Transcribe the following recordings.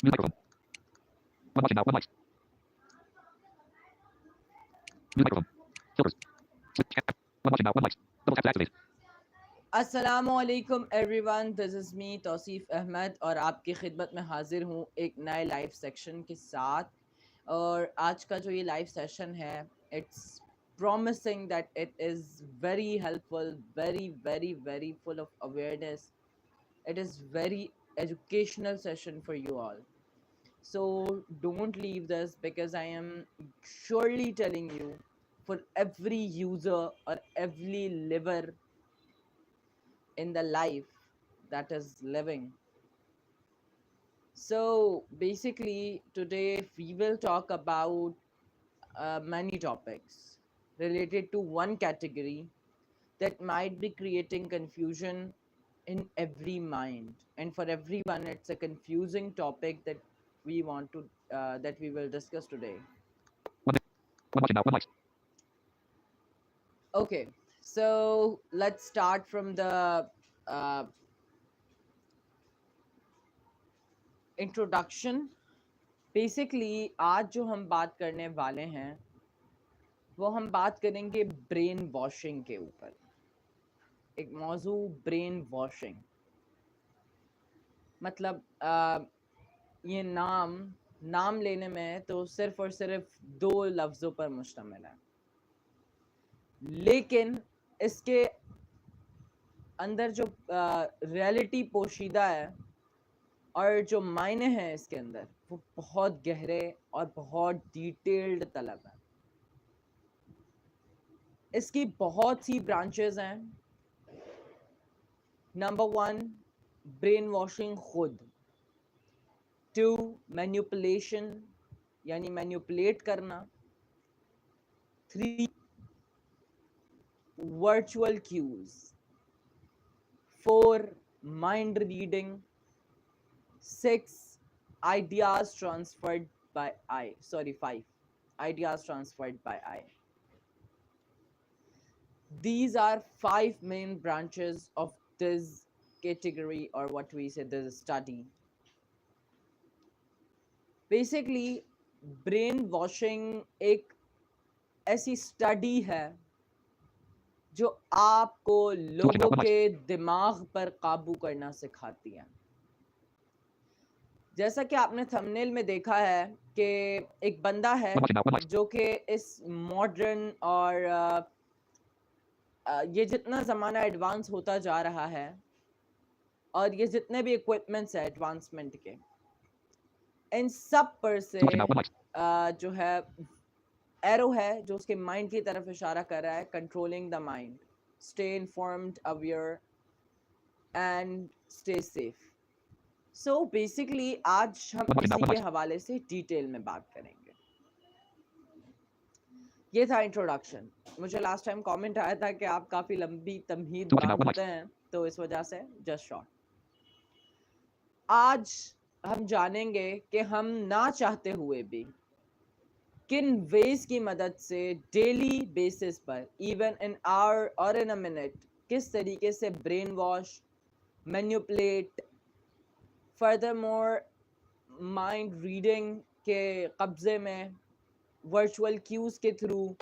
Mute microphone. One watching now. One mic. Mute microphone. Filters. Switch. One watching now. One mic. Double tap to activate. अस्सलामुअलैकुम everyone, this is me Tauseef Ahmad और आपकी खिदमत में हाजिर हूँ एक नए लाइव सेक्शन के साथ। और आज का जो ये लाइव सेशन है, it's promising that it is very helpful, very full of awareness. It is very educational session for you all. So don't leave this, because I am surely telling you, for every user or every liver in the life that is living. So basically today we will talk about many topics related to one category that might be creating confusion in every mind, and for everyone it's a confusing topic that we want to that we will discuss today. One watching now. One mic. Okay, so let's start from the introduction. Basically आज जो हम बात करने वाले हैं वो हम बात करेंगे ब्रेन वॉशिंग के ऊपर। एक मौजू ब्रेन वॉशिंग, मतलब ये नाम लेने में तो सिर्फ और सिर्फ 2 लफ्ज़ों पर मुश्तमिल है, लेकिन इसके अंदर जो रियलिटी पोशीदा है और जो मायने हैं इसके अंदर, वो बहुत गहरे और बहुत डिटेल्ड तलब है। इसकी बहुत सी ब्रांचेस हैं। नंबर 1, ब्रेन वॉशिंग खुद। 2, मैन्युपुलेशन यानी मैन्युपुलेट करना। 3, virtual cues. 4, mind reading. 6, ideas transferred by eye. 5, ideas transferred by eye. These are 5 main branches of this category, or what we say, this study. Basically brain washing एक ऐसी study है जो आपको Two watching now. लोगों One mic. के दिमाग पर काबू करना सिखाती है। जैसा कि आपने थंबनेल में देखा है कि एक बंदा है One watching now. One mic. जो कि इस मॉडर्न और ये जितना ज़माना एडवांस होता जा रहा है और ये जितने भी इक्विपमेंट्स हैं एडवांसमेंट के, इन सब पर से Two watching now. One mic. जो है एरो है जो उसके माइंड की तरफ इशारा कर रहा है, controlling the mind, stay informed, aware and stay safe. So basically आज हम One watching now. इसी One के mic. हवाले से डिटेल में बात करेंगे। ये था इंट्रोडक्शन। मुझे लास्ट टाइम कमेंट आया था कि आप काफ़ी लंबी तमहीद Two watching now. One mic. मांगते हैं, तो इस वजह से जस्ट शॉर्ट। आज हम जानेंगे कि हम ना चाहते हुए भी किन वेज की मदद से डेली बेसिस पर, इवन इन आवर और इन अ मिनट, किस तरीके से brain wash, manipulate, furthermore mind reading के कब्जे में, वर्चुअल क्यूज के through,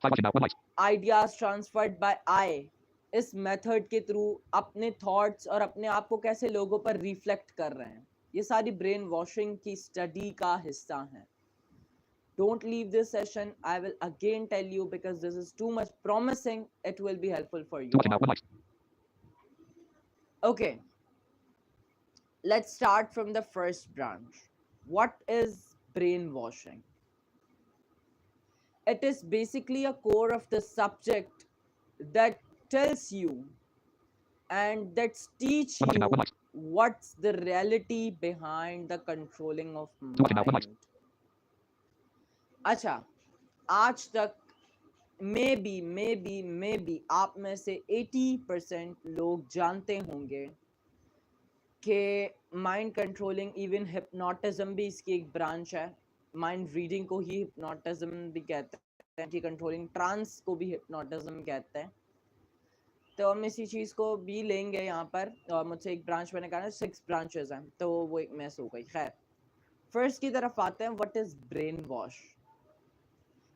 Five watching now. One mic. Ideas transferred by eye, इस मेथड के थ्रू अपने थॉट्स और अपने आप को कैसे लोगों पर रिफ्लेक्ट कर रहे हैं, ये सारी ब्रेन वॉशिंग की स्टडी का हिस्सा हैं। Don't leave this session. I will again tell you, because this is too much promising. It will be helpful for Two you watching now. all. One mic. Okay, let's start from the first branch. What is brainwashing? It is basically a core of the subject that tells you and that teach One watching now. One you mic. what's the reality behind the controlling of Two watching now. One mic. mind. अच्छा, आज तक may be आप में से 80% लोग जानते होंगे कि माइंड कंट्रोलिंग, इवन हिप्नोटिज्म भी इसकी एक ब्रांच है। माइंड रीडिंग को ही हिप्नोटिज्म भी कहते हैं, कि कंट्रोलिंग ट्रांस को भी हिप्नोटिज्म कहते हैं। तो हम इसी चीज़ को भी लेंगे यहाँ पर। और मुझसे एक ब्रांच मैंने कहा ना 6 ब्रांचेस हैं, तो वो एक मिस हो गई। खैर, फर्स्ट की तरफ आते हैं, व्हाट इज ब्रेन वॉश।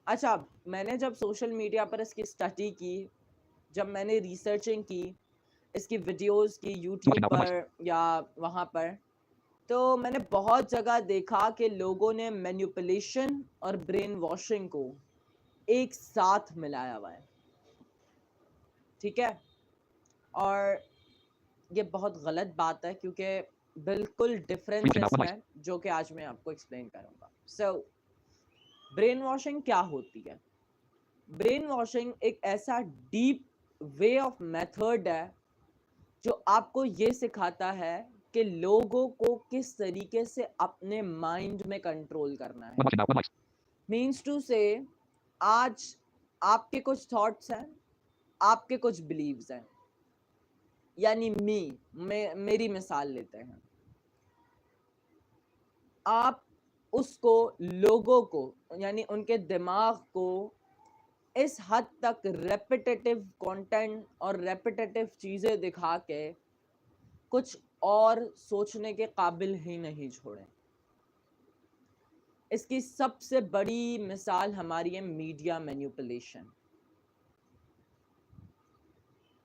अच्छा, मैंने जब सोशल मीडिया पर इसकी स्टडी की, जब मैंने रिसर्चिंग की, इसकी वीडियोस की यूट्यूब Watching now. One पर या वहाँ पर, तो मैंने बहुत जगह देखा कि लोगों ने मैनिपुलेशन और ब्रेन वॉशिंग को एक साथ मिलाया हुआ है, ठीक है। और ये बहुत गलत बात है, क्योंकि बिल्कुल डिफरेंस Watching है now. One इसमें, जो कि आज मैं आपको एक्सप्लेन करूँगा। सो ब्रेन वॉशिंग क्या होती है? ब्रेन वॉशिंग एक ऐसा डीप वे ऑफ मेथड है जो आपको ये सिखाता है कि लोगों को किस तरीके से अपने माइंड में कंट्रोल करना है। Watching now. One means to say, आज आपके कुछ थॉट्स हैं, आपके कुछ बिलीव्स हैं, यानी मेरी मिसाल लेते हैं। आप उसको, लोगों को, यानी उनके दिमाग को इस हद तक रेपिटेटिव कंटेंट और रेपिटेटिव चीजें दिखा के कुछ और सोचने के काबिल ही नहीं छोड़े। इसकी सबसे बड़ी मिसाल हमारी है मीडिया मैनिपुलेशन।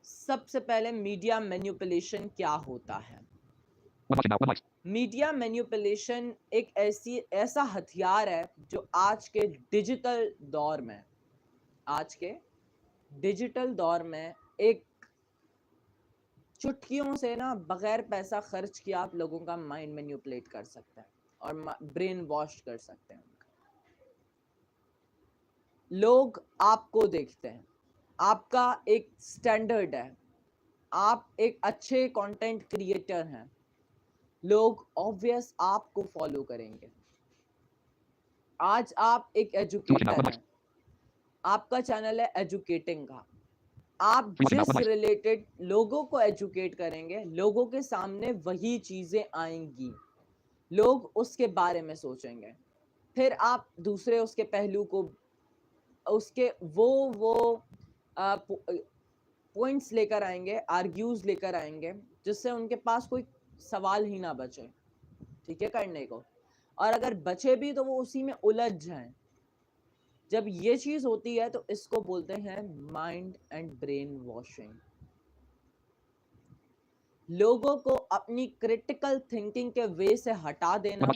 सबसे पहले मीडिया मैनिपुलेशन क्या होता है? Watching now. One media manipulation एक ऐसा हथियार है जो आज के डिजिटल दौर में, एक चुटकियों से ना, बगैर पैसा खर्च किए आप लोगों का माइंड मैनिपुलेट कर सकते हैं और ब्रेन वॉश कर सकते हैं। लोग आपको देखते हैं, आपका एक स्टैंडर्ड है, आप एक अच्छे कंटेंट क्रिएटर हैं, लोग ऑब्वियस आपको फॉलो करेंगे। आज आप एक एजुकेटर हैं, आपका चैनल है एजुकेटिंग का, आप जिस रिलेटेड लोगों को एजुकेट करेंगे, लोगों के सामने वही चीजें आएंगी, लोग उसके बारे में सोचेंगे, फिर आप दूसरे उसके पहलू को, उसके वो पॉइंट्स लेकर आएंगे, आर्ग्यूज लेकर आएंगे, जिससे उनके पास कोई सवाल ही ना बचे, ठीक है, करने को। और अगर बचे भी तो वो उसी में उलझ जाएं। जब ये चीज होती है तो इसको बोलते हैं माइंड एंड ब्रेन वॉशिंग। लोगों को अपनी क्रिटिकल थिंकिंग के वे से हटा देना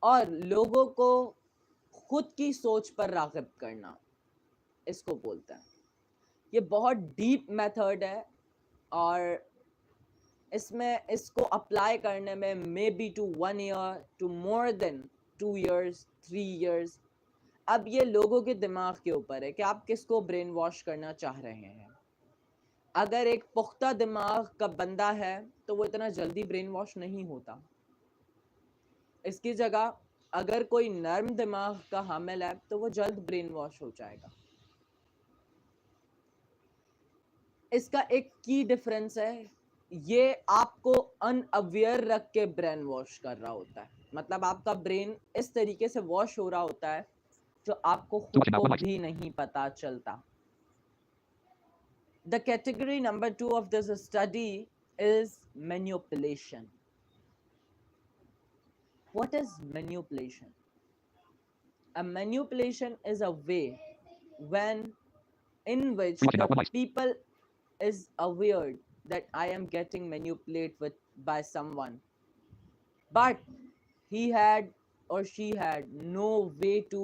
और लोगों को खुद की सोच पर राग़िब करना, इसको बोलते हैं। ये बहुत डीप मेथड है और इसमें इसको अप्लाई करने में maybe to 1 year to more than 2 years 3 years. अब ये लोगों के दिमाग के ऊपर है कि आप किसको ब्रेन वॉश करना चाह रहे हैं। अगर एक पुख्ता दिमाग का बंदा है तो वो इतना जल्दी ब्रेन वॉश नहीं होता। इसकी जगह अगर कोई नर्म दिमाग का हामिल है तो वो जल्द ब्रेन वॉश हो जाएगा। इसका एक की डिफरेंस है, ये आपको अनअवेयर रख के ब्रेन वॉश कर रहा होता है। मतलब आपका ब्रेन इस तरीके से वॉश हो रहा होता है जो आपको खुद को भी नहीं पता चलता। The category number 2 of this study is manipulation. What is manipulation? A manipulation is a way in which the people is aware that I am getting manipulated by someone, but he had or she had no way to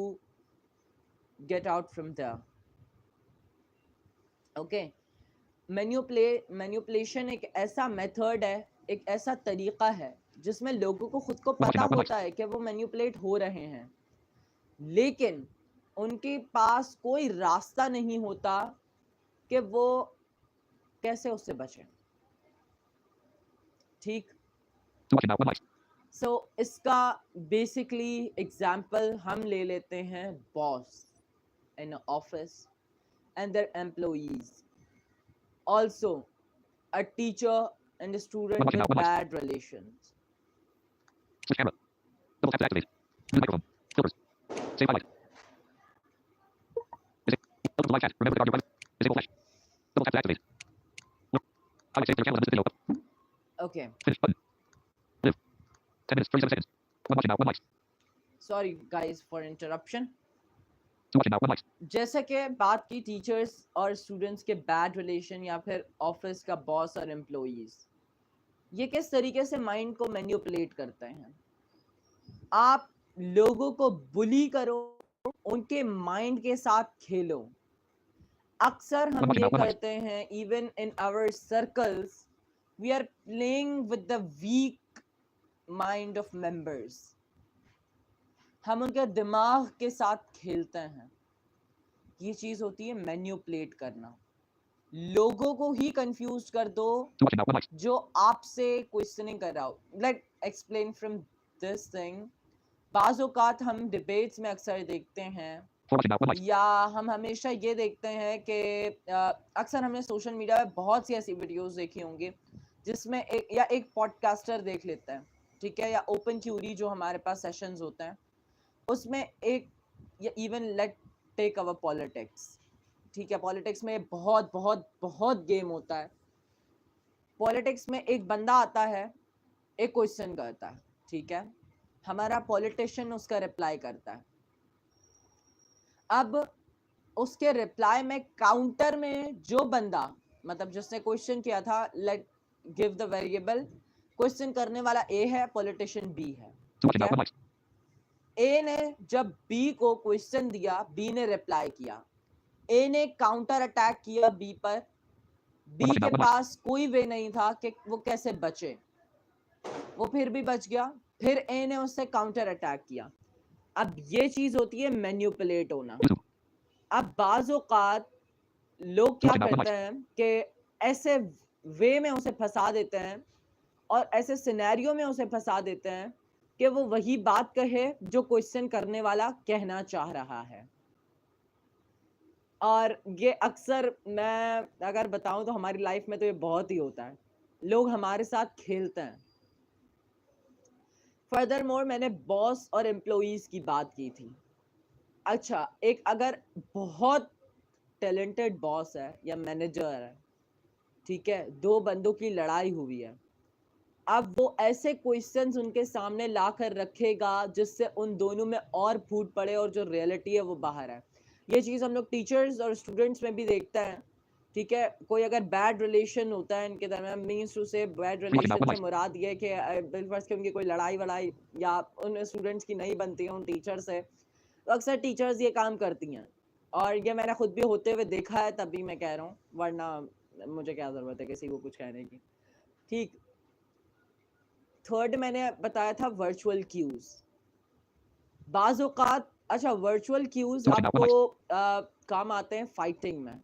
get out from there. Okay. Manipulation एक ऐसा method है, एक ऐसा तरीका है जिसमें लोगों को खुद को पता होता है कि वो मैन्युपुलेट हो रहे हैं, लेकिन उनके पास कोई रास्ता नहीं होता कि वो कैसे उससे बचें। ठीक। सो इसका बेसिकली एग्जाम्पल हम ले लेते हैं boss in office and their employees, also a teacher and a student with bad relations. Switch camera. Double tap to activate. Mute microphone. Filters. Save highlight. Is it? Open the live chat. Remember to guard your privacy. Disable flash. Double tap to activate. Look. Highlight save to your channel. This video. Okay. Finish button. Live. 10 minutes. 37 seconds. One watching now. One likes. Sorry guys for interruption. Two watching now. One likes. जैसे कि बात की teachers और students के bad relation या फिर office का boss और एम्प्लॉइज, ये किस तरीके से माइंड को मैनिपुलेट करते हैं। आप लोगों को बुली करो, उनके माइंड के साथ खेलो। अक्सर One हम watching ये now. One likes. करते हैं, even in our circles we are playing with the weak mind of members. हम उनके दिमाग के साथ खेलते हैं। ये चीज होती है मैनिपुलेट करना। लोगों को ही कंफ्यूज कर दो Two watching now. One likes. जो आपसे क्वेश्चनिंग कर रहा हो। Let explain from this thing. बाज़ औक़ात हम डिबेट्स में अक्सर देखते हैं, Four watching now. One likes. या हम हमेशा ये देखते हैं कि अक्सर हमने सोशल मीडिया में बहुत सी ऐसी वीडियोस देखी होंगी जिसमें एक पॉडकास्टर देख लेता है, ठीक है, या ओपन क्यूरी जो हमारे पास सेशंस होते हैं, उसमें एक, या even let take our politics, ठीक है, पॉलिटिक्स में बहुत बहुत बहुत गेम होता है। पॉलिटिक्स में एक बंदा आता है, एक क्वेश्चन करता है, ठीक है, हमारा पॉलिटिशियन उसका रिप्लाई करता है। अब उसके रिप्लाई में काउंटर में जो बंदा, मतलब जिसने क्वेश्चन किया था, let give the variable, question करने वाला ए है, पॉलिटिशियन बी है, Two watching ठीक now. है। One likes. ए ने जब बी को क्वेश्चन दिया, बी ने रिप्लाई किया, ए ने काउंटर अटैक किया बी पर, बी के पास कोई वे नहीं था कि वो कैसे बचे, वो फिर भी बच गया, फिर ए ने उससे काउंटर अटैक किया। अब ये चीज होती है मैनिपुलेट होना। अब बाज़ औक़ात लोग क्या करते हैं कि ऐसे वे में उसे फंसा देते हैं और ऐसे सिनेरियो में उसे फंसा देते हैं कि वो वही बात कहे जो क्वेश्चन करने वाला कहना चाह रहा है। और ये अक्सर, मैं अगर बताऊं तो हमारी लाइफ में तो ये बहुत ही होता है, लोग हमारे साथ खेलते हैं। फर्दर मोर, मैंने बॉस और एम्प्लॉइज की बात की थी। अच्छा, एक अगर बहुत टैलेंटेड बॉस है या मैनेजर है, ठीक है, दो बंदों की लड़ाई हुई है, अब वो ऐसे क्वेश्चंस उनके सामने ला कर रखेगा जिससे उन दोनों में और फूट पड़े और जो रियलिटी है वो बाहर है। ये चीज़ हम लोग टीचर्स और स्टूडेंट्स में भी देखते हैं, ठीक है। कोई अगर बैड रिलेशन होता है इनके दरमियान, मीन्स टू से बैड रिलेशन से मुराद ये कि बिलफर्ज के उनकी कोई लड़ाई वड़ाई या उन स्टूडेंट्स की नहीं बनती है उन टीचर से, तो अक्सर टीचर्स ये काम करती हैं, और ये मैंने खुद भी होते हुए देखा है, तभी मैं कह रहा हूँ, वरना मुझे क्या ज़रूरत है किसी को कुछ कहने की, ठीक। थर्ड मैंने बताया था वर्चुअल क्यूज। बाज़ औक़ात, अच्छा, वर्चुअल क्यूज आपको काम आते हैं फाइटिंग में।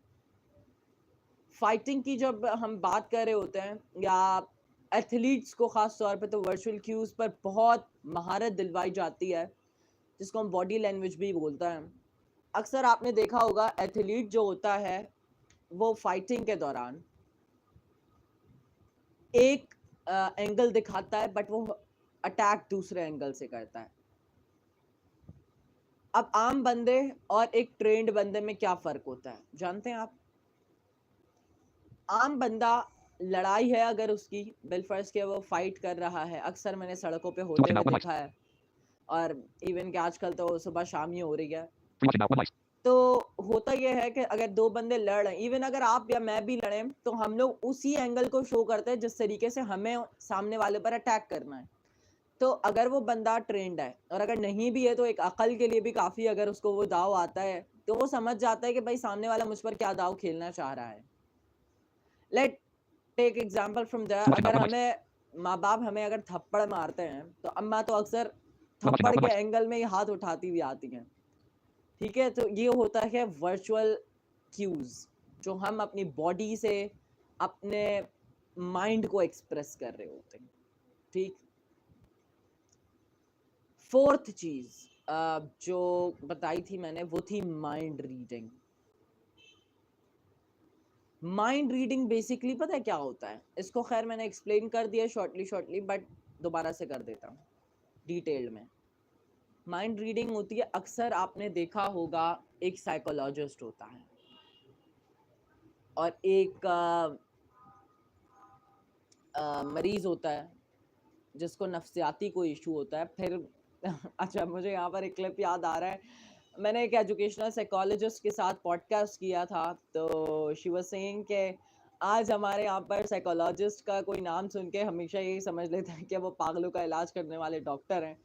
फाइटिंग की जब हम बात कर रहे होते हैं, या एथलीट्स को ख़ास तौर पे, तो वर्चुअल क्यूज पर बहुत महारत दिलवाई जाती है, जिसको हम बॉडी लैंग्वेज भी बोलता है। अक्सर आपने देखा होगा एथलीट जो होता है वो फाइटिंग के दौरान एक एंगल दिखाता है, बट वो अटैक दूसरे एंगल से करता है। अब आम बंदे और एक ट्रेंड बंदे में क्या फर्क होता है जानते हैं आप? आम बंदा, लड़ाई है अगर उसकी, बिलफर्ज के वो फाइट कर रहा है, अक्सर मैंने सड़कों पे होते हुए देखा है, और इवन कि आजकल तो सुबह शाम ही हो रही है। तो होता यह है कि अगर दो बंदे लड़ रहे हैं, इवन अगर आप या मैं भी लड़ें, तो हम लोग उसी एंगल को शो करते हैं जिस तरीके से हमें सामने वाले पर अटैक करना है। तो अगर वो बंदा ट्रेंड है, और अगर नहीं भी है तो एक अकल के लिए भी काफ़ी, अगर उसको वो दाव आता है तो वो समझ जाता है कि भाई सामने वाला मुझ पर क्या दाव खेलना चाह रहा है। Let take example from there. अगर हमें माँ बाप हमें अगर थप्पड़ मारते हैं, तो अम्मा तो अक्सर थप्पड़ के एंगल में ही हाथ उठाती हुई आती हैं, ठीक है। तो ये होता है वर्चुअल क्यूज, जो हम अपनी बॉडी से अपने माइंड को एक्सप्रेस कर रहे होते हैं, ठीक। फोर्थ चीज जो बताई थी मैंने, वो थी mind reading. Mind reading basically पता है क्या होता है? इसको खैर मैंने एक्सप्लेन कर दिया शॉर्टली, बट दोबारा से कर देता हूँ डिटेल में। माइंड रीडिंग होती है, अक्सर आपने देखा होगा एक साइकोलॉजिस्ट होता है और एक मरीज होता है जिसको नफ्सियाती कोई इशू होता है, फिर अच्छा, मुझे यहाँ पर एक क्लिप याद आ रहा है। मैंने एक एजुकेशनल साइकोलॉजिस्ट के साथ पॉडकास्ट किया था, तो शी वाज़ सेइंग कि आज हमारे यहाँ पर साइकोलॉजिस्ट का कोई नाम सुन के हमेशा यही समझ लेते हैं कि वो पागलों का इलाज करने वाले डॉक्टर हैं।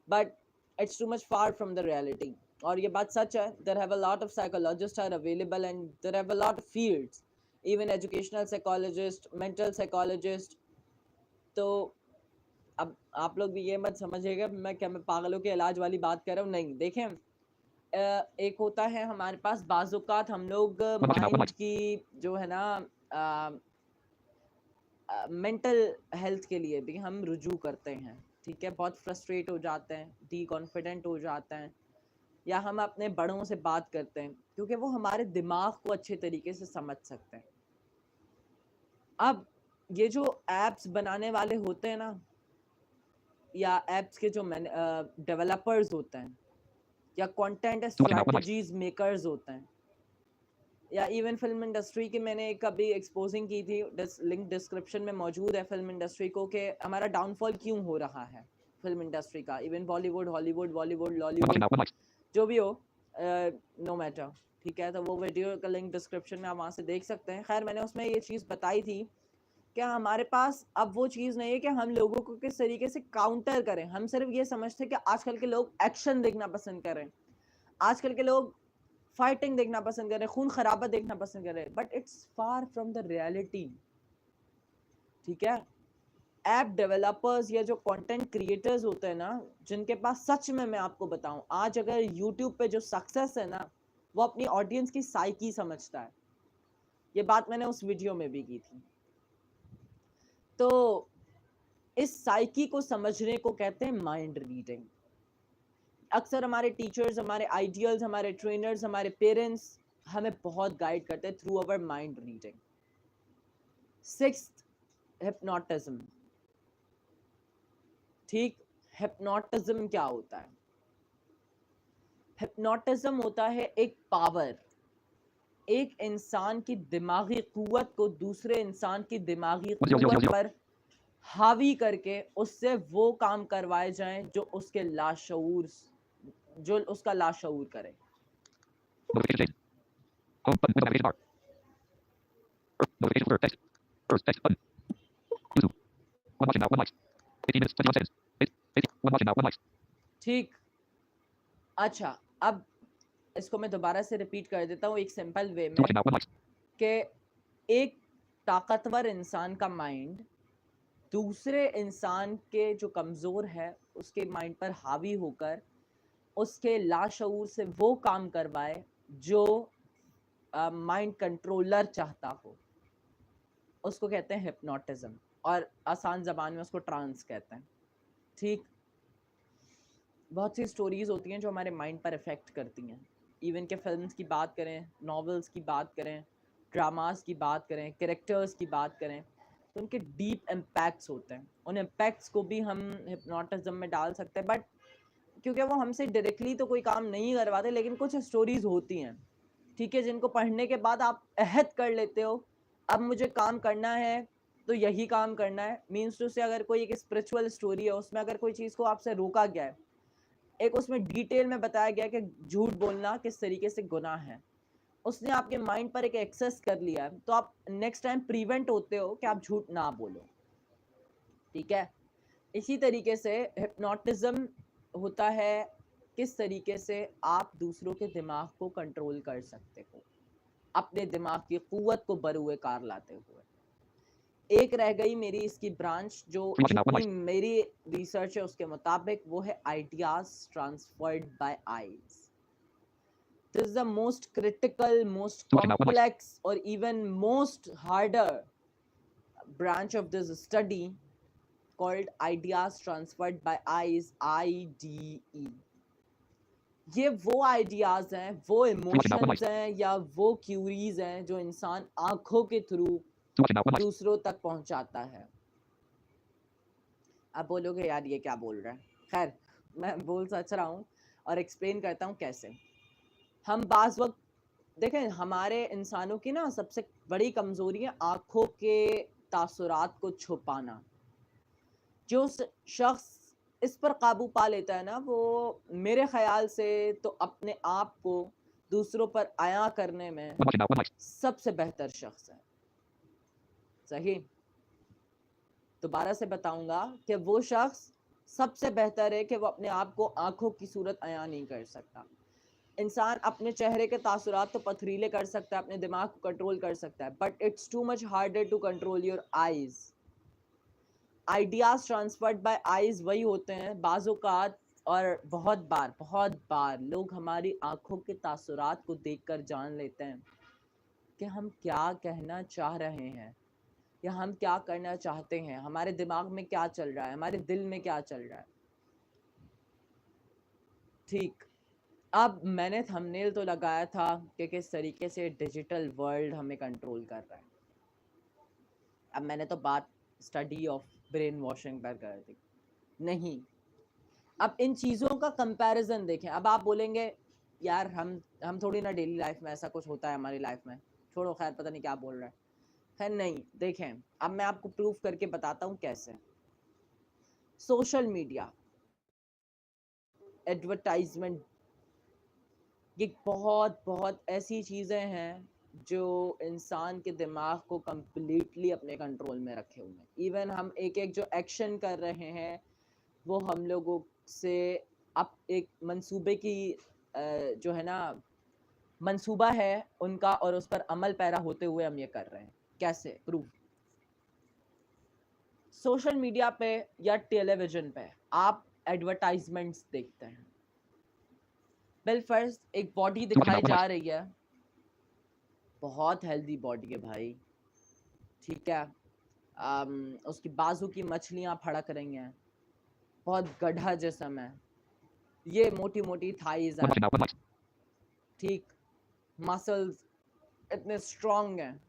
But it's too much far from the reality. और ये बात सच है, there have a lot of psychologist are available and there have a lot of fields, even educational psychologist, mental psychologist. तो अब आप लोग भी ये मत समझिएगा मैं पागलों के इलाज वाली बात कर रहा हूँ, नहीं। देखें, एक होता है हमारे पास बाज़-औक़ात हम लोग One mic is out. One mind mic. की जो है ना मेंटल हेल्थ के लिए भी हम रुजू करते हैं, ठीक है? बहुत फ्रस्ट्रेट हो जाते हैं, डीकॉन्फिडेंट हो जाते हैं, या हम अपने बड़ों से बात करते हैं क्योंकि वो हमारे दिमाग को अच्छे तरीके से समझ सकते हैं। अब ये जो ऐप्स बनाने वाले होते हैं ना, या ऐप्स के जो डेवलपर्स होते हैं, या content Two mic is out. One mic. Strategies makers होते हैं, या इवन फिल्म इंडस्ट्री की मैंने एक अभी एक्सपोजिंग की थी, लिंक डिस्क्रिप्शन में मौजूद है, फिल्म इंडस्ट्री को, कि हमारा डाउनफॉल क्यों हो रहा है फिल्म इंडस्ट्री का। Even Bollywood, Hollywood, Bollywood, One mic is Lollywood, out. One mic. जो भी हो, नो मैटर, ठीक है? तो वो वीडियो का लिंक डिस्क्रिप्शन में आप वहाँ से देख सकते हैं। खैर, मैंने उसमें ये चीज़ बताई थी कि हमारे पास अब वो चीज़ नहीं है कि हम लोगों को किस तरीके से काउंटर करें। हम सिर्फ ये समझते हैं कि आजकल के लोग एक्शन देखना पसंद करें, आजकल के लोग फाइटिंग देखना पसंद कर रहे हैं, खून खराबा देखना पसंद कर रहे हैं, but it's far from the reality, ठीक है? ऐप डेवलपर्स या जो कंटेंट क्रिएटर्स होते हैं ना, जिनके पास सच में मैं आपको बताऊं, आज अगर यूट्यूब पे जो सक्सेस है ना, वो अपनी ऑडियंस की साइकी समझता है। ये बात मैंने उस वीडियो में भी की थी। तो इस साइकी को समझने को कहते हैं माइंड रीडिंग। अक्सर हमारे टीचर्स, हमारे आइडियल्स, हमारे ट्रेनर्स, हमारे पेरेंट्स हमें बहुत गाइड करते हैं through our mind reading. Sixth, hypnotism. ठीक, हिप्नोटिज्म क्या होता है? हिप्नोटिज्म होता है एक पावर, एक इंसान की दिमागी कुव्वत को दूसरे इंसान की दिमागी 1000. कुव्वत पर हावी करके उससे वो काम करवाए जाएं जो उसके लाशऊर, जो उसका लाशऊर करे। Notification change. Home button with navigation bar. Notification alert. Text. First text button. YouTube. One watching now. One mic. 18 minutes. 21 seconds. 8. One watching now. One mic. ठीक, अच्छा, अब इसको मैं दोबारा से रिपीट कर देता हूँ एक सिंपल वे Two में, watching now. One mic. कि एक ताकतवर इंसान का माइंड दूसरे इंसान के जो कमज़ोर है उसके माइंड पर हावी होकर उसके लाशऊर से वो काम करवाए जो माइंड कंट्रोलर चाहता हो, उसको कहते हैं हिप्नोटिज्म, और आसान ज़बान में उसको ट्रांस कहते हैं। ठीक, बहुत सी स्टोरीज होती हैं जो हमारे माइंड पर इफ़ेक्ट करती हैं। इवन के फिल्म्स की बात करें, नॉवेल्स की बात करें, ड्रामास की बात करें, कैरेक्टर्स की बात करें, तो उनके डीप इम्पैक्ट्स होते हैं। उन इम्पैक्ट्स को भी हम हिप्नोटिज्म में डाल सकते हैं, बट क्योंकि वो हमसे डायरेक्टली तो कोई काम नहीं करवाते, लेकिन कुछ स्टोरीज होती हैं, ठीक है, जिनको पढ़ने के बाद आप अहद कर लेते हो, अब मुझे काम करना है तो यही काम करना है। मीन्स टू से, अगर कोई एक स्पिरिचुअल स्टोरी है, उसमें अगर कोई चीज़ को आपसे रोका गया है, एक उसमें डिटेल में बताया गया कि झूठ बोलना किस तरीके से गुनाह है, उसने आपके माइंड पर एक एक्सेस कर लिया है, तो आप नेक्स्ट टाइम प्रिवेंट होते हो कि आप झूठ ना बोलो, ठीक है? इसी तरीके से हिप्नोटिज्म होता है किस तरीके से आप दूसरों के दिमाग को कंट्रोल कर सकते हो, अपने दिमाग की कुव्वत को बरूए कार लाते हुए। एक रह गई मेरी इसकी ब्रांच, जो Three watching now. One जितनी mic. मेरी रिसर्च है उसके मुताबिक, वो है ideas transferred by eyes. This is the most critical, most Two watching now. One mic. complex, or even most harder branch of this study called ideas transferred by eyes, IDE. ये वो ideas हैं, वो Three watching now. One mic. Emotions हैं, या वो curies हैं जो इंसान आंखों के through Two watching now. One mic. दूसरों तक पहुंचाता है। आप बोलोगे यार ये क्या बोल रहा है? खैर, मैं बोल सच रहा हूँ और एक्सप्लेन करता हूँ कैसे। हम बाज़ वक़्त, देखें, हमारे इंसानों की ना सबसे बड़ी कमज़ोरी है आँखों के तासुरात को छुपाना। जो शख्स इस पर काबू पा लेता है ना, वो मेरे ख्याल से तो अपने आप को दूसरों पर आया करने में One watching now. One likes. सबसे बेहतर शख्स है। सही। दोबारा से बताऊंगा कि वो शख्स सबसे बेहतर है कि वो अपने आप को आंखों की सूरत अया नहीं कर सकता। इंसान अपने चेहरे के तासुरात तो पथरीले कर सकता है, अपने दिमाग को कंट्रोल कर सकता है, but it's too much harder to control your eyes. Ideas transferred by eyes वही होते हैं बाज़-औक़ात, और बहुत बार लोग हमारी आंखों के तासुरात को देखकर जान लेते हैं कि हम क्या कहना चाह रहे हैं या हम क्या करना चाहते हैं, हमारे दिमाग में क्या चल रहा है, हमारे दिल में क्या चल रहा है। ठीक। अब मैंने थंबनेल तो लगाया था कि किस तरीके से डिजिटल वर्ल्ड हमें कंट्रोल कर रहा है। अब मैंने तो बात स्टडी ऑफ ब्रेन वॉशिंग पर कर दी। नहीं, अब इन चीज़ों का कंपैरिजन देखें। अब आप बोलेंगे यार हम थोड़ी ना डेली लाइफ में ऐसा कुछ होता है हमारी लाइफ में, छोड़ो खैर, पता नहीं क्या बोल रहा है। खैर नहीं, देखें अब मैं आपको प्रूफ करके बताता हूँ कैसे। सोशल मीडिया, एडवर्टाइजमेंट, ये बहुत ऐसी चीज़ें हैं जो इंसान के दिमाग को कम्प्लीटली अपने कंट्रोल में रखे हुए हैं। इवन हम एक जो एक्शन कर रहे हैं वो हम लोगों से अब एक मंसूबे की जो है ना, मंसूबा है उनका, और उस पर अमल पैरा होते हुए हम ये कर रहे हैं। कैसे? प्रूफ। सोशल मीडिया पे या टेलीविजन पे आप एडवर्टाइजमेंट्स देखते हैं। बिल फर्स्ट एक बॉडी Two watching now. दिखाई One जा likes. रही है, बहुत हेल्दी बॉडी है भाई, ठीक है। उसकी बाजू की मछलियां फड़क रही हैं, बहुत गढ़ा जिस्म है, ये मोटी मोटी थाइज One हैं, watching now. One likes. ठीक, मसल्स इतने स्ट्रांग हैं।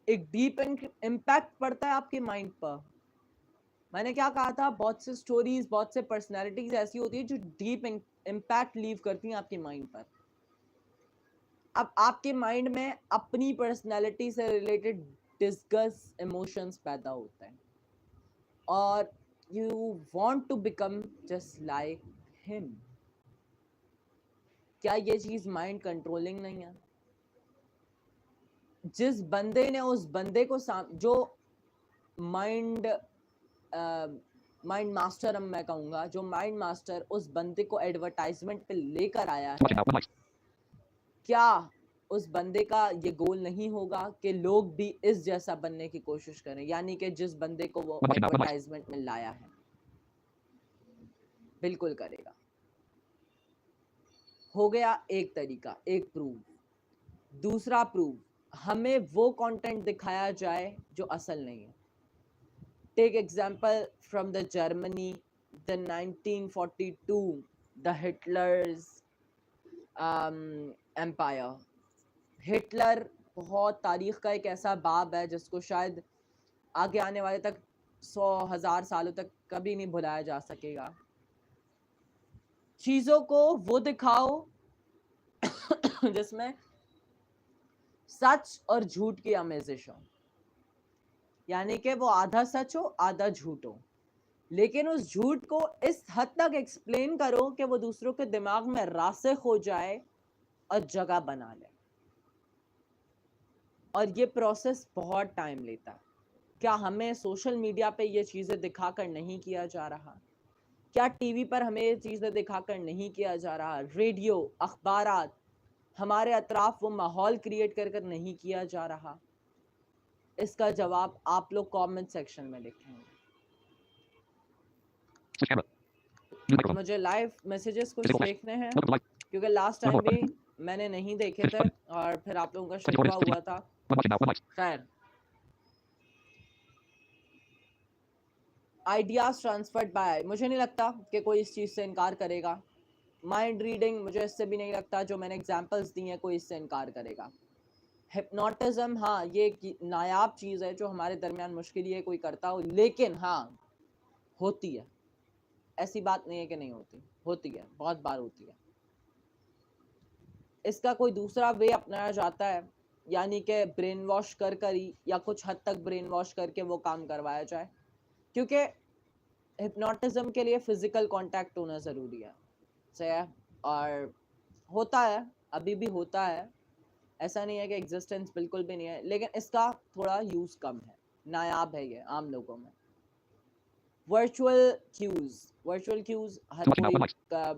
एक डीप इम्पैक्ट पड़ता है आपके माइंड पर। मैंने क्या कहा था, बहुत से स्टोरीज, बहुत से पर्सनैलिटीज ऐसी होती है जो डीप इम्पैक्ट लीव करती हैं आपके माइंड पर। अब आपके माइंड में अपनी पर्सनैलिटी से रिलेटेड डिस्गस्ट इमोशंस पैदा होते हैं और you want to become just like him. क्या ये चीज माइंड कंट्रोलिंग नहीं है? जिस बंदे ने उस बंदे को जो माइंड मास्टर, मैं कहूंगा जो माइंड मास्टर उस बंदे को एडवर्टाइजमेंट पे लेकर आया Two watching है, now. One likes. क्या उस बंदे का ये गोल नहीं होगा कि लोग भी इस जैसा बनने की कोशिश करें? यानी कि जिस बंदे को वो One watching now. One likes. Advertisement में लाया है, बिल्कुल करेगा। हो गया एक तरीका, एक प्रूफ। दूसरा प्रूफ, हमें वो कंटेंट दिखाया जाए जो असल नहीं है। Take example from the Germany, the 1942, the Hitler's empire. Hitler बहुत तारीख का एक ऐसा बाब है जिसको शायद आगे आने वाले तक 100,000 सालों तक कभी नहीं भुलाया जा सकेगा। चीजों को वो दिखाओ जिसमें सच और झूठ की आमेजिश हो, यानी कि वो आधा सच हो आधा झूठ हो, लेकिन उस झूठ को इस हद तक एक्सप्लेन करो कि वो दूसरों के दिमाग में रासिख हो जाए और जगह बना ले। और ये प्रोसेस बहुत टाइम लेता है। क्या हमें सोशल मीडिया पे ये चीज़ें दिखाकर नहीं किया जा रहा? क्या टीवी पर हमें ये चीज़ें दिखाकर नहीं किया जा रहा? रेडियो, अखबारात, हमारे अतराफ वो माहौल क्रिएट कर कर नहीं किया जा रहा? इसका जवाब आप लोग कमेंट सेक्शन में लिखेंगे। Switch camera. New microphone. मुझे लाइव मैसेजेस कुछ Disable flash. देखने हैं Welcome to live. क्योंकि लास्ट One टाइम more भी button. मैंने नहीं देखे Finish थे button. और फिर आप लोगों का 24 शिकवा minutes. Switching हुआ now. था। One watching now. One likes. खैर, आइडियाज ट्रांसफर्ड बाय, मुझे नहीं लगता कि कोई इस चीज़ से इनकार करेगा। माइंड रीडिंग, मुझे इससे भी नहीं लगता, जो मैंने एग्जांपल्स दी हैं कोई इससे इनकार करेगा। हिप्नोटिज्म, हाँ ये एक नायाब चीज़ है जो हमारे दरमियान मुश्किल ही है कोई करता हो, लेकिन हाँ होती है, ऐसी बात नहीं है कि नहीं होती, होती है, बहुत बार होती है। इसका कोई दूसरा वे अपनाया जाता है, यानी कि ब्रेन वॉश कर कर ही या कुछ हद तक ब्रेन वॉश करके वो काम करवाया जाए। क्योंकि हिप्नोटिज्म के लिए फिजिकल कांटेक्ट होना ज़रूरी है, सही है। और होता है, अभी भी होता है, ऐसा नहीं है कि एग्जिस्टेंस बिल्कुल भी नहीं है, लेकिन इसका थोड़ा यूज़ कम है, नायाब है ये आम लोगों में। वर्चुअल क्यूज़ हर Too much now. कोई 1 mic. का,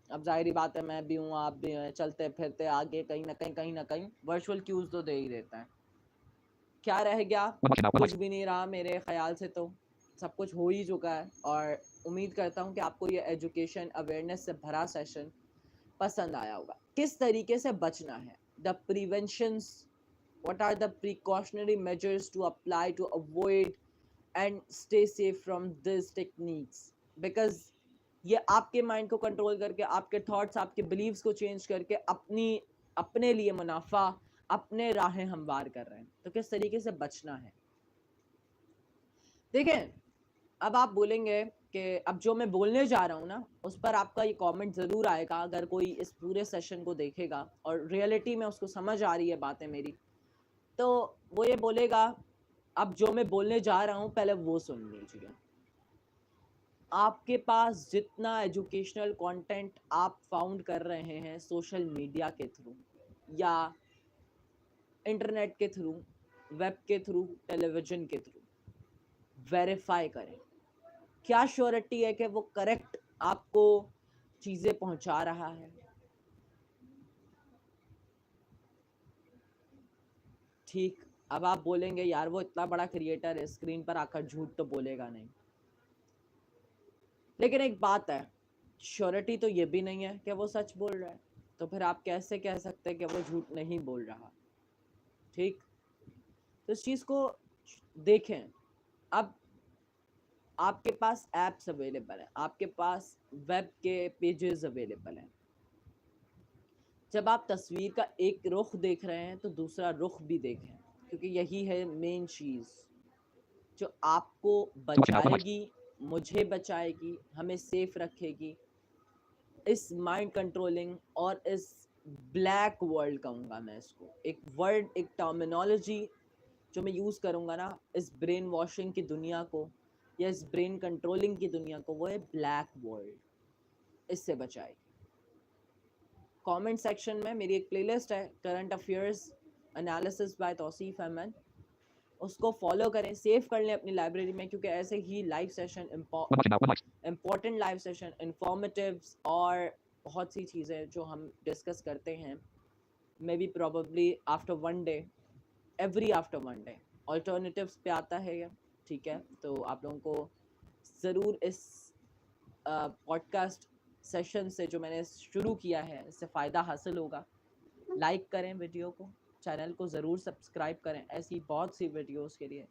अब ज़ाहिर बात है, मैं भी हूँ, आप भी हैं, चलते फिरते आगे कहीं ना कहीं वर्चुअल क्यूज़ तो दे ही देता है। क्या रह गया? 1 mic now. 1 कुछ mic. भी नहीं रहा मेरे ख्याल से, तो सब कुछ हो ही चुका है। और उम्मीद करता हूँ कि आपको ये एजुकेशन अवेयरनेस से भरा सेशन पसंद आया होगा। किस तरीके से बचना है, the preventions, what are the precautionary measures to apply to avoid and stay safe from these techniques, because ये आपके माइंड को कंट्रोल करके, आपके थॉट्स, आपके बिलीव्स को चेंज करके अपने लिए मुनाफा, अपने राहें हमवार कर रहे हैं। तो किस तरीके से बचना है, देखें। अब आप बोलेंगे कि अब जो मैं बोलने जा रहा हूँ ना, उस पर आपका ये कमेंट ज़रूर आएगा, अगर कोई इस पूरे सेशन को देखेगा और रियलिटी में उसको समझ आ रही है बातें मेरी, तो वो ये बोलेगा, अब जो मैं बोलने जा रहा हूँ पहले वो सुन लीजिए। आपके पास जितना एजुकेशनल कंटेंट आप फाउंड कर रहे हैं सोशल मीडिया के थ्रू या इंटरनेट के थ्रू, वेब के थ्रू, टेलीविजन के थ्रू, वेरीफाई करें। क्या श्योरिटी है कि वो करेक्ट आपको चीज़ें पहुंचा रहा है? ठीक। अब आप बोलेंगे यार वो इतना बड़ा क्रिएटर है, स्क्रीन पर आकर झूठ तो बोलेगा नहीं, लेकिन एक बात है, श्योरिटी तो ये भी नहीं है कि वो सच बोल रहा है, तो फिर आप कैसे कह सकते हैं कि वो झूठ नहीं बोल रहा? ठीक। तो इस चीज़ को देखें। अब आपके पास एप्स अवेलेबल है, आपके पास वेब के पेजेस अवेलेबल हैं। जब आप तस्वीर का एक रुख देख रहे हैं तो दूसरा रुख भी देखें, क्योंकि यही है मेन चीज़ जो आपको Too much now. 1 mic. बचाएगी, मुझे बचाएगी, हमें सेफ रखेगी इस माइंड कंट्रोलिंग और इस ब्लैक वर्ल्ड कहूँगा मैं इसको, एक वर्ड, एक टर्मिनोलॉजी जो मैं यूज़ करूँगा ना इस ब्रेन वॉशिंग की दुनिया को या इस ब्रेन कंट्रोलिंग की दुनिया को, वो है ब्लैक वर्ल्ड। इससे बचाएगी। कमेंट सेक्शन में मेरी एक प्लेलिस्ट है, current affairs analysis by Tauseef Ahmad, उसको फॉलो करें, सेव कर लें अपनी लाइब्रेरी में, क्योंकि ऐसे ही live session, 1 mic now. 1 mic. Important live session, informatives और बहुत सी चीज़ें जो हम डिस्कस करते हैं, maybe probably after one day, every after one day alternatives पे आता है ये, ठीक है। तो आप लोगों को ज़रूर इस पॉडकास्ट सेशन से जो मैंने शुरू किया है इससे फ़ायदा हासिल होगा। लाइक करें वीडियो को, चैनल को ज़रूर सब्सक्राइब करें ऐसी बहुत सी वीडियोस के लिए,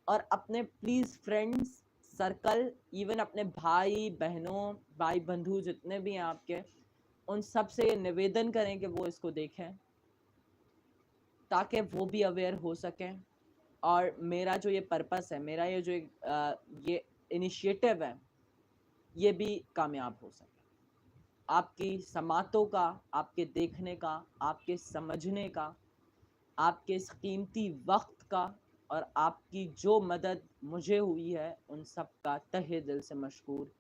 और अपने प्लीज़ फ्रेंड्स सर्कल, इवन अपने भाई बहनों, भाई बंधु जितने भी हैं आपके, उन सब से निवेदन करें कि वो इसको देखें ताकि वो भी अवेयर हो सकें। और मेरा जो ये पर्पस है, मेरा ये जो ये इनिशिएटिव है, ये भी कामयाब हो सके। आपकी समातों का, आपके देखने का, आपके समझने का, आपके इस कीमती वक्त का और आपकी जो मदद मुझे हुई है उन सब का तहे दिल से मशकूर।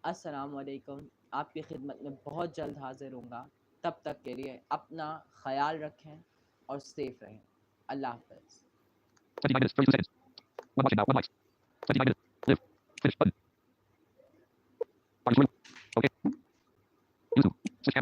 अस्सलाम वालेकुम। आपकी खिदमत में बहुत जल्द हाजिर होऊंगा। तब तक के लिए अपना ख्याल रखें और सेफ रहें। अल्लाह हाफ़िज़। 29 minutes. 32 seconds. 1 watching now. 1 mic. 29 minutes. Live. Finish button. Are you sure? Okay. YouTube. Switch camera.